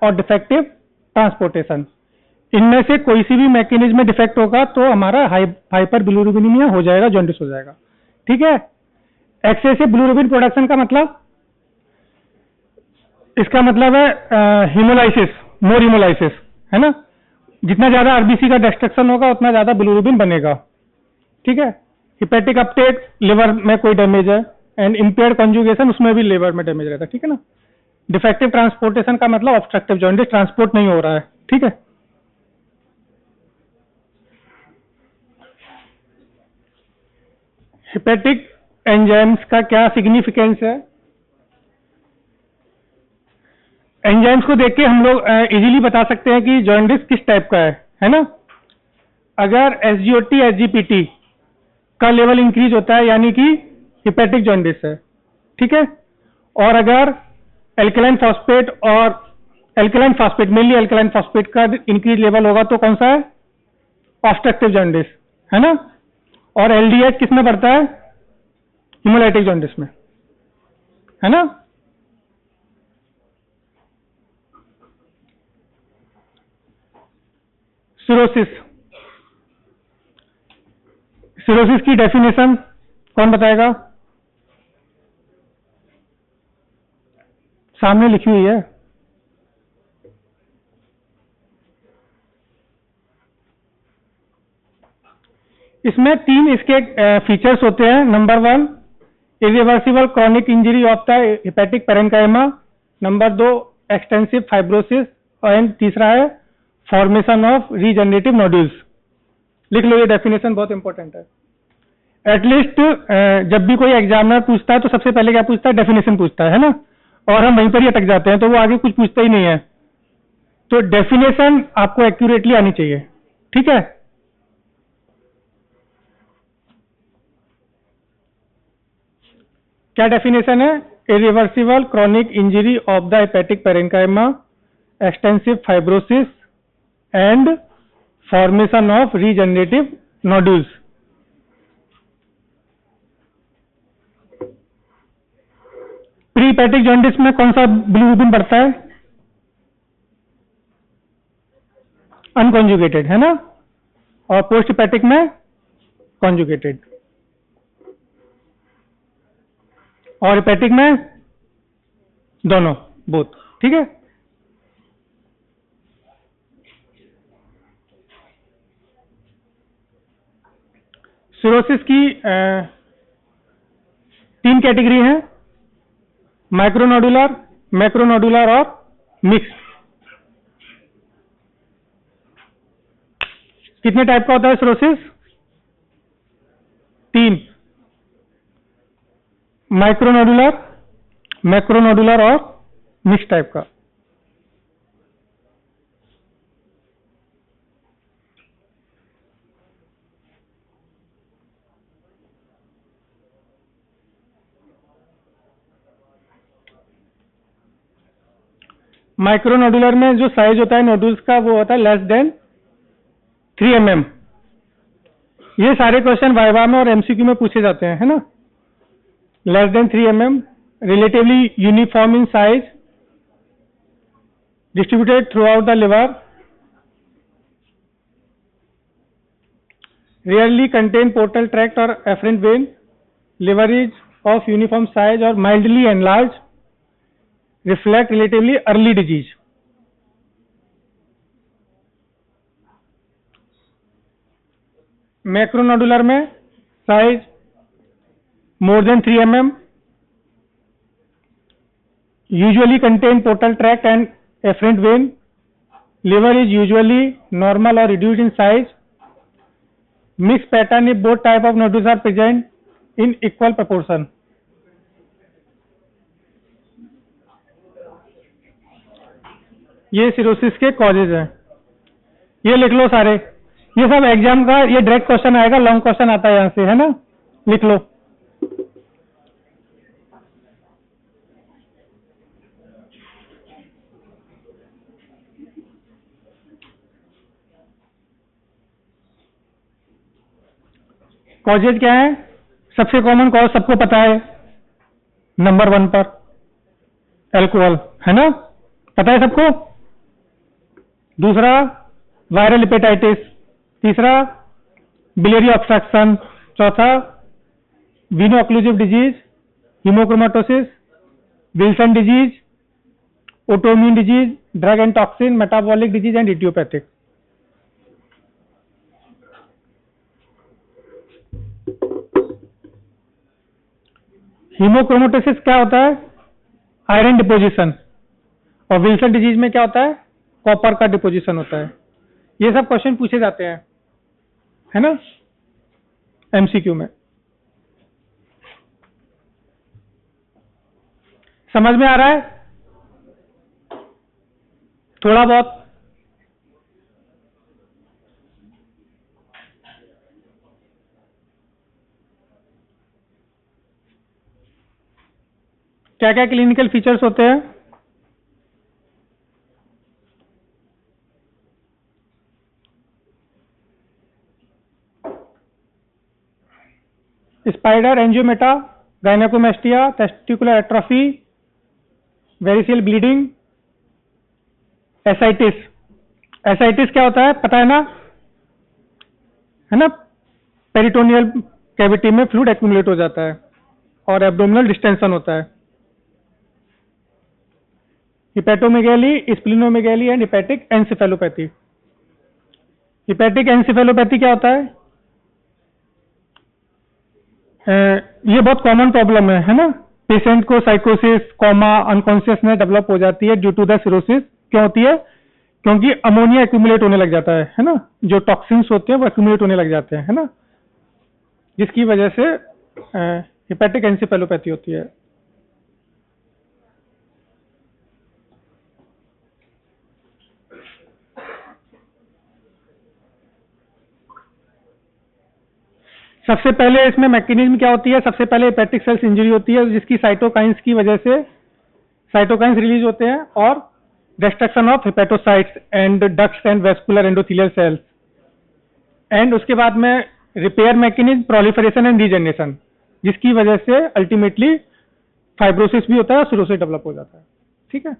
और defective transportation. इनमें से कोई सी भी मैकेनिज्म में डिफेक्ट होगा तो हमारा हाइपर बिलिरुबिनीमिया हो जाएगा, जॉन्डिस हो जाएगा। ठीक है। एक्सेसिव बिलिरुबिन प्रोडक्शन का मतलब, इसका मतलब है हीमोलाइसिस, मोर हीमोलाइसिस, है ना। जितना ज्यादा आरबीसी का डिस्ट्रक्शन होगा उतना ज्यादा बिलिरुबिन बनेगा। ठीक है। हिपेटिक अपटेक, लिवर में कोई डैमेज है, एंड इंपेयर्ड कॉन्जुगेशन, उसमें भी लिवर में डैमेज रहता है। ठीक है ना। डिफेक्टिव ट्रांसपोर्टेशन का मतलब ऑब्स्ट्रक्टिव जॉन्डिस, ट्रांसपोर्ट नहीं हो रहा है। ठीक है। हिपेटिक एंजाइम्स का क्या सिग्निफिकेंस है? एंजाइम्स को देख के हम लोग इजीली बता सकते हैं कि जॉन्डिस किस टाइप का है ना। अगर एसजीओटी एसजीपीटी का लेवल इंक्रीज होता है यानी कि हिपेटिक जॉन्डिस है। ठीक है। और अगर एल्कलाइन फॉस्फेट और alkaline phosphate, mainly alkaline phosphate का इंक्रीज लेवल होगा तो कौन सा है? ऑब्स्ट्रक्टिव जॉन्डिस, है ना। और एलडीएच किस में बढ़ता है? हिमोलाइटिक जॉन्डिस में, है ना। सिरोसिस, सिरोसिस की डेफिनेशन कौन बताएगा? सामने लिखी हुई है। इसमें तीन इसके फीचर्स होते हैं। Number 1, irreversible chronic injury of the hepatic parenchyma. Number 2, extensive fibrosis. And तीसरा है फॉर्मेशन ऑफ रीजनरेटिव नोड्यूल्स। लिख लो, ये डेफिनेशन बहुत इंपॉर्टेंट है। एटलीस्ट जब भी कोई एग्जामिनर पूछता है तो सबसे पहले क्या पूछता है? डेफिनेशन पूछता है ना। और हम वहीं पर ही अटक जाते हैं, तो वो आगे कुछ पूछता ही नहीं है। तो डेफिनेशन आपको एक्यूरेटली आनी चाहिए। ठीक है। क्या डेफिनेशन है? Irreversible chronic injury of the hepatic parenchyma, extensive fibrosis and formation of regenerative nodules. Pre hepatic jaundice में कौन सा बिलिरुबिन बढ़ता है? अनकॉन्जुगेटेड, है ना। और पोस्ट हेपेटिक में कॉन्जुगेटेड। और हेपेटिक में दोनों, बोथ। ठीक है। सिरोसिस की 3 कैटेगरी हैं, माइक्रोनोडुलर, मैक्रोनोडुलर और मिक्स। कितने टाइप का होता है सिरोसिस? 3, माइक्रोनोडुलर, मैक्रोनोडुलर और मिक्स टाइप का। माइक्रोनोडुलर में जो साइज होता है नोडुल्स का वो होता है लेस देन 3 mm। ये सारे क्वेश्चन वाइवा में और एमसीक्यू में पूछे जाते हैं, है ना। Less than 3 mm, relatively uniform in size, distributed throughout the liver, rarely contain portal tract और afferent vein, liver is of uniform size और mildly enlarge, reflect relatively early disease. Macronodular में size more than 3 mm, usually contain portal tract and efferent vein, liver is usually normal or reduced in size, mixed pattern if both type of nodules are present in equal proportion। ये cirrhosis के causes हैं। ये लिख लो सारे, ये सब exam का ये डायरेक्ट क्वेश्चन आएगा, लॉन्ग क्वेश्चन आता है यहां से, है ना। लिख लो। कॉजेज क्या है? सबसे कॉमन कॉज सबको पता है, नंबर 1 पर अल्कोहल, है ना, पता है सबको। दूसरा वायरल हेपेटाइटिस, तीसरा बिलियरी ऑब्स्ट्रक्शन, चौथा veno occlusive disease, hemochromatosis, Wilson disease, autoimmune disease, drug and toxin, metabolic disease and idiopathic. Hemochromatosis क्या होता है? Iron deposition. और विल्सन डिजीज में क्या होता है? कॉपर का डिपोजिशन होता है। ये सब क्वेश्चन पूछे जाते हैं, है ना, एमसीक्यू में। समझ में आ रहा है थोड़ा बहुत? क्या क्या क्लिनिकल फीचर्स होते हैं? Spider angiomata, gynaecomastia, testicular atrophy, variceal bleeding, ascites. Ascites क्या होता है पता है ना? पेरिटोनियल कैविटी में फ्लूइड एक्यूमुलेट हो जाता है और एब्डोमिनल डिस्टेंशन होता है। Hepatomegaly, splenomegaly and hepatic encephalopathy. Hepatic encephalopathy क्या होता है? ये बहुत कॉमन प्रॉब्लम है ना? पेशेंट को साइकोसिस, कोमा, अनकॉन्शियसनेस डेवलप हो जाती है ड्यू टू द सिरोसिस। क्यों होती है? क्योंकि अमोनिया एक्यूमुलेट होने लग जाता है ना? जो टॉक्सिन्स होते हैं वो एक्यूमुलेट होने लग जाते हैं, है ना, जिसकी वजह से हिपेटिक एंसेफेलोपैथी होती है। सबसे पहले इसमें मैकेनिज्म क्या होती है? सबसे पहले हेपेटिक सेल्स इंजरी होती है जिसकी साइटोकाइंस की वजह से साइटोकाइंस रिलीज होते हैं और destruction of hepatocytes and ducts and vascular endothelial cells. And उसके बाद में repair mechanism, proliferation and regeneration, जिसकी वजह से अल्टीमेटली फाइब्रोसिस भी होता है और सिरोसिस डेवलप हो जाता है। ठीक है।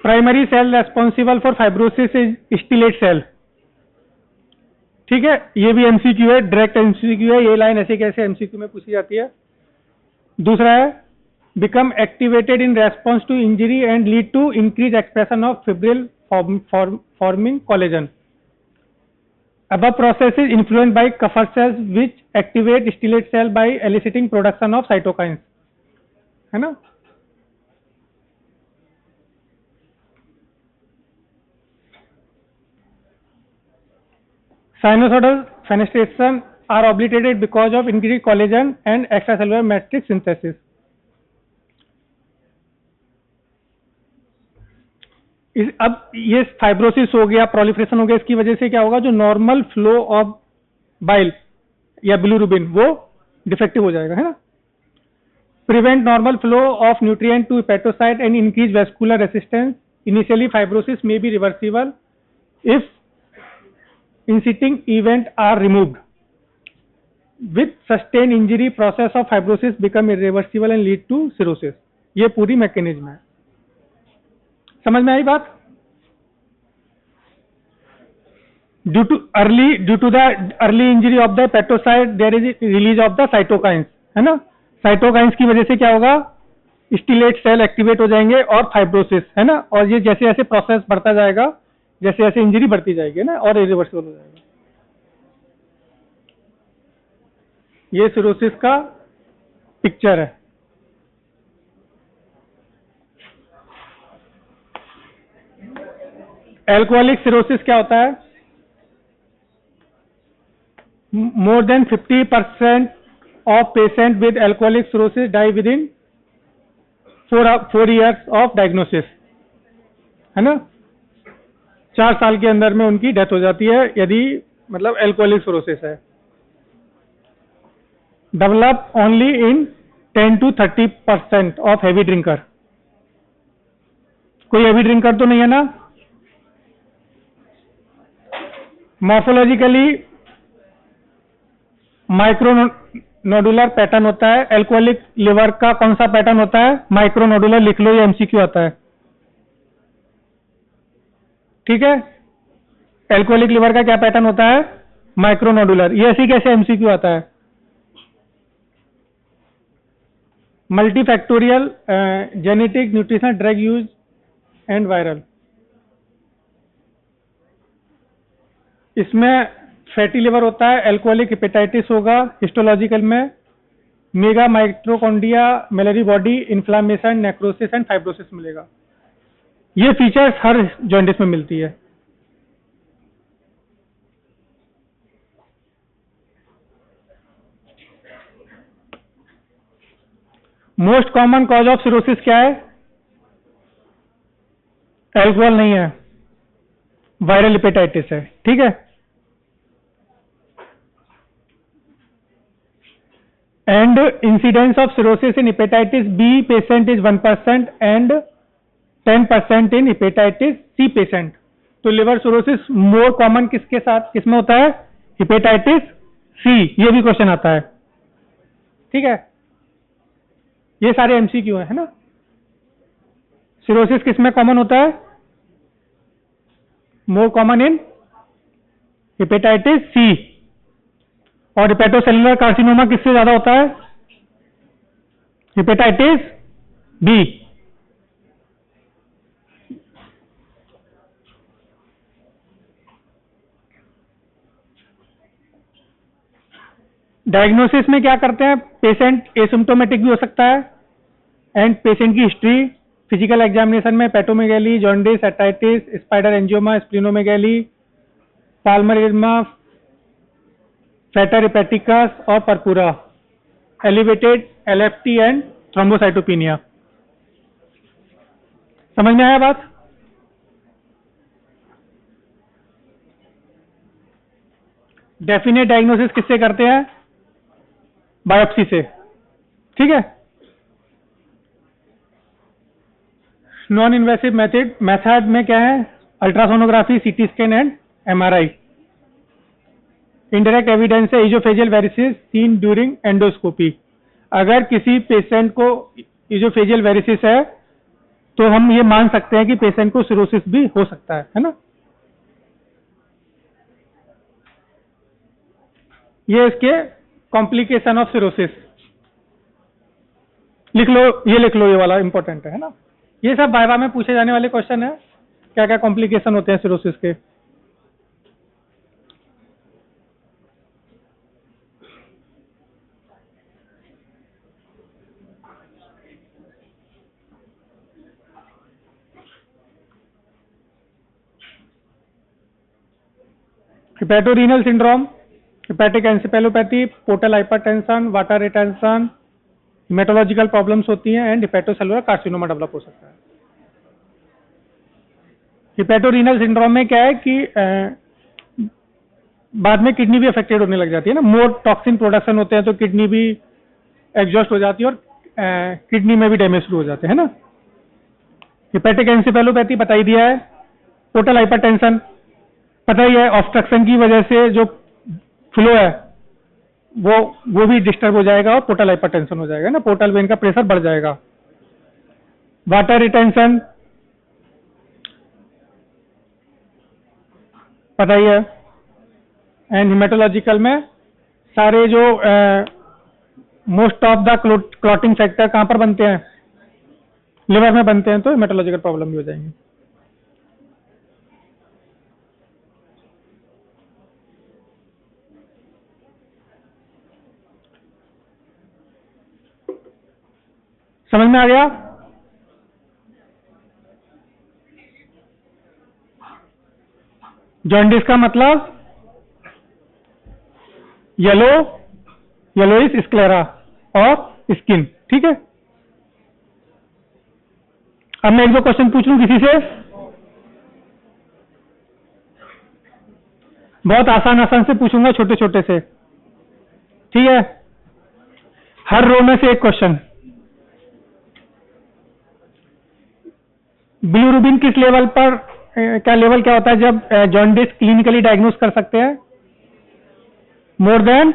Primary cell responsible for fibrosis is stellate cell. ठीक है, ये भी एमसीक्यू है, डायरेक्ट एमसीक्यू है। ये लाइन ऐसे कैसे एमसीक्यू में पूछी जाती है। दूसरा है become activated in response to injury and lead to increased expression of fibril forming collagen. Above process is influenced by Kupffer cells which activate stellate cell by eliciting production of cytokines, है ना? Sinusoidal fenestration are obliterated because of increased collagen and extracellular matrix synthesis. अब ये fibrosis हो गया, proliferation हो गया, इसकी वजह से क्या होगा? जो नॉर्मल फ्लो ऑफ बाइल या बिलिरुबिन वो डिफेक्टिव हो जाएगा, है ना? Prevent normal flow of nutrient to hepatocyte and increase vascular resistance. Initially fibrosis may be reversible if inciting event are removed. With sustained injury, process of fibrosis become irreversible and lead to cirrhosis. ये पूरी mechanism है। समझ में आई बात? Due to the early injury of the hepatocyte, there is release of the cytokines, है ना? Cytokines की वजह से क्या होगा? स्टिलेट सेल एक्टिवेट हो जाएंगे और फाइब्रोसिस, है ना? और ये जैसे जैसे प्रोसेस बढ़ता जाएगा, जैसे जैसे इंजरी बढ़ती जाएगी ना, और इरिवर्सिबल हो जाएगा। ये सिरोसिस का पिक्चर है। एल्कोहलिक सिरोसिस क्या होता है? More than 50% of patients with alcoholic cirrhosis die within 4 years of diagnosis, है ना? 4 साल के अंदर में उनकी डेथ हो जाती है यदि मतलब एल्कोहलिक सिरोसिस है। Develop only in 10 to 30% of heavy drinker. कोई हैवी ड्रिंकर तो नहीं है ना? मॉर्फोलॉजिकली माइक्रो नोडुलर पैटर्न होता है। एल्कोहलिक लिवर का कौन सा पैटर्न होता है? Micro nodular. लिख लो, ये एमसीक्यू आता है। ठीक है, एल्कोहलिक लिवर का क्या पैटर्न होता है? Micro nodular. ये ऐसी कैसे एमसीक्यू आता है? Multifactorial, genetic, nutritional, drug use and viral. इसमें फैटी लिवर होता है, एल्कोहलिक हेपेटाइटिस होगा, हिस्टोलॉजिकल में mega mitochondria, Mallory body, inflammation, necrosis and fibrosis मिलेगा। ये फीचर्स हर जॉन्डिस में मिलती है। Most common cause of cirrhosis क्या है? अल्कोहल नहीं है, वायरल हेपेटाइटिस है। ठीक है, and incidence of cirrhosis in hepatitis B patient is 1% and 10% in hepatitis C patient. तो लिवर सिरोसिस मोर कॉमन किसके साथ, किसमें होता है? Hepatitis C. ये भी क्वेश्चन आता है। ठीक है, ये सारे एमसीक्यू है ना। सिरोसिस किसमें कॉमन होता है? More common in hepatitis C. और हेपेटोसेलुलर कार्सिनोमा किससे ज्यादा होता है? Hepatitis B. डायग्नोसिस में क्या करते हैं? पेशेंट एसिम्प्टोमेटिक भी हो सकता है, एंड पेशेंट की हिस्ट्री, फिजिकल एग्जामिनेशन में हेपेटोमेगैली, जॉन्डिस, हेटाइटिस, स्पाइडर एंजियोमा, स्प्लिनोमेगैली, पाल्मर, फैटर हेपेटिकस और परपुरा, एलिवेटेड एलएफटी एंड थ्रोम्बोसाइटोपिनिया। समझ में आया बात? डेफिनेट डायग्नोसिस किससे करते हैं? बायोप्सी से। ठीक है, नॉन इन्वेसिव मेथड में क्या है? Ultrasonography, CT scan and MRI. Indirect evidence है इजोफेजियल वेरिसिस सीन ड्यूरिंग एंडोस्कोपी। अगर किसी पेशेंट को इजोफेजियल वेरिसिस है तो हम ये मान सकते हैं कि पेशेंट को सिरोसिस भी हो सकता है ना। ये इसके कॉम्प्लिकेशन ऑफ सिरोसिस। लिख लो, ये लिख लो, ये वाला इंपॉर्टेंट है ना। ये सब वाइवा में पूछे जाने वाले क्वेश्चन है, क्या क्या कॉम्प्लिकेशन होते हैं सिरोसिस के। Hepatorenal syndrome, hepatic encephalopathy, portal hypertension, water retention, haematological problems होती हैं, एंड हेपेटोसेलुलर कार्सिनोमा डेवलप हो सकता है। हेपेटोरीनल सिंड्रोम में क्या है कि बाद में किडनी भी अफेक्टेड होने लग जाती है ना। मोर टॉक्सिन प्रोडक्शन होते हैं तो किडनी भी एग्जॉस्ट हो जाती है और किडनी में भी डैमेज शुरू हो जाते हैं ना। हेपेटिक एंसेफेलोपैथी बता ही दिया है। पोर्टल हाइपरटेंशन पता ही है, ऑब्स्ट्रक्शन की वजह से जो फ्लो है वो भी डिस्टर्ब हो जाएगा और पोर्टल हाइपरटेंशन हो जाएगा ना, पोर्टल वेन का प्रेशर बढ़ जाएगा। वाटर रिटेंशन पता ही है। एंड हिमेटोलॉजिकल में सारे जो most of the clotting factor कहां पर बनते हैं? लिवर में बनते हैं, तो हिमेटोलॉजिकल प्रॉब्लम भी हो जाएंगे। समझ में आ गया? जॉन्डिस का मतलब येलोइश स्क्लेरा और स्किन। ठीक है, अब मैं एक दो क्वेश्चन पूछ लूं किसी से, बहुत आसान आसान से पूछूंगा, छोटे छोटे से। ठीक है, हर रो में से एक क्वेश्चन। बिलिरुबिन किस लेवल पर, क्या लेवल क्या होता है जब जॉन्डिस क्लिनिकली डायग्नोस कर सकते हैं? More than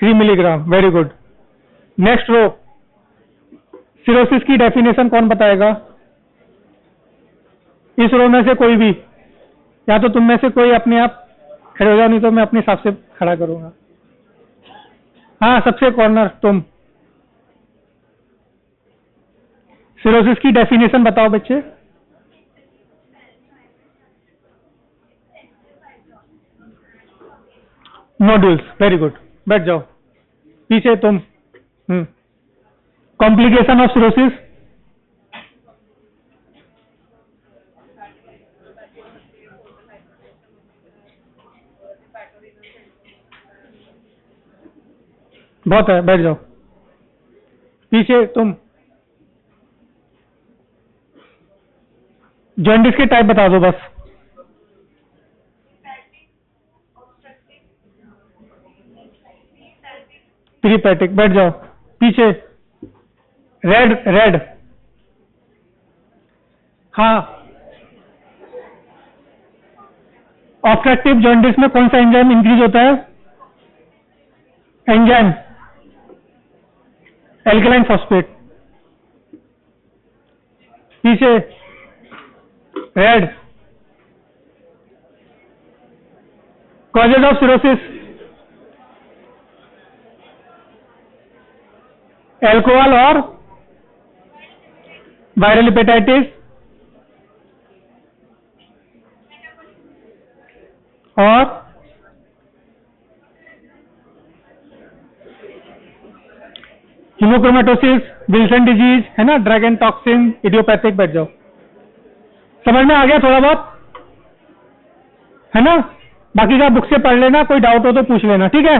3 milligram, very good. Next row, cirrhosis की डेफिनेशन कौन बताएगा? इस रो में से कोई भी, या तो तुम में से कोई अपने आप खड़े हो जाओ, नहीं तो मैं अपने हिसाब से खड़ा करूंगा। हाँ, सबसे कॉर्नर तुम। सिरोसिस की डेफिनेशन बताओ बच्चे। नोड्यूल्स, वेरी गुड, बैठ जाओ। पीछे तुम। Complication of cirrhosis. बहुत है, बैठ जाओ। पीछे तुम। जॉन्डिस के टाइप बता दो बस। प्रीपैटिक, बैठ जाओ। पीछे रेड, रेड। हाँ, ऑब्स्ट्रक्टिव जॉन्डिस में कौन सा एंजाइम इंक्रीज होता है? Enzyme alkaline phosphatase. पीछे red. Causes of cirrhosis, alcohol और वायरल हेपेटाइटिस और हीमोक्रोमेटोसिस, विल्सन डिजीज, है ना, ड्रैगन टॉक्सिन, इडियोपैथिक। बैठ जाओ। समझ में आ गया थोड़ा बहुत, है ना? बाकी का बुक से पढ़ लेना, कोई डाउट हो तो पूछ लेना, ठीक है?